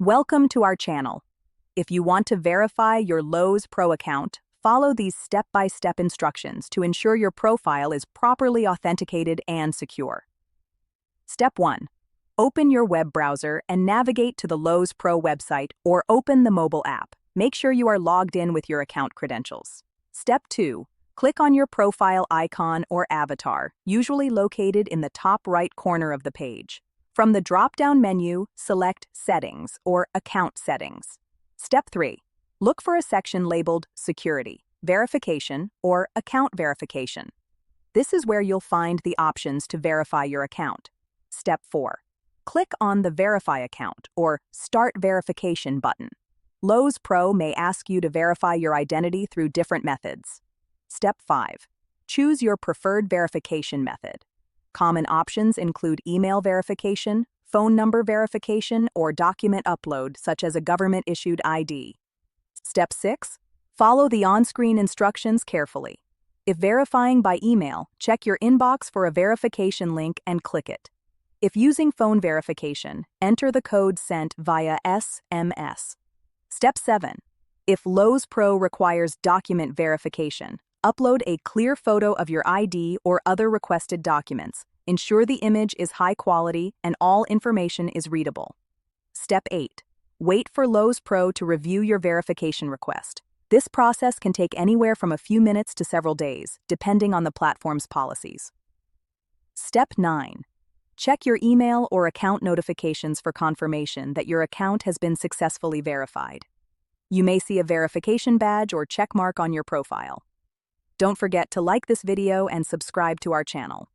Welcome to our channel. If you want to verify your Lowe's Pro account, follow these step-by-step instructions to ensure your profile is properly authenticated and secure. Step 1. Open your web browser and navigate to the Lowe's Pro website or open the mobile app. Make sure you are logged in with your account credentials. Step 2. Click on your profile icon or avatar, usually located in the top right corner of the page. From the drop-down menu, select Settings or Account Settings. Step 3. Look for a section labeled Security, Verification, or Account Verification. This is where you'll find the options to verify your account. Step 4. Click on the Verify Account or Start Verification button. Lowe's Pro may ask you to verify your identity through different methods. Step 5. Choose your preferred verification method. Common options include email verification, phone number verification, or document upload, such as a government-issued ID. Step 6. Follow the on-screen instructions carefully. If verifying by email, check your inbox for a verification link and click it. If using phone verification, enter the code sent via SMS. Step 7. If Lowe's Pro requires document verification, upload a clear photo of your ID or other requested documents. Ensure the image is high quality and all information is readable. Step 8. Wait for Lowe's Pro to review your verification request. This process can take anywhere from a few minutes to several days, depending on the platform's policies. Step 9. Check your email or account notifications for confirmation that your account has been successfully verified. You may see a verification badge or check mark on your profile. Don't forget to like this video and subscribe to our channel.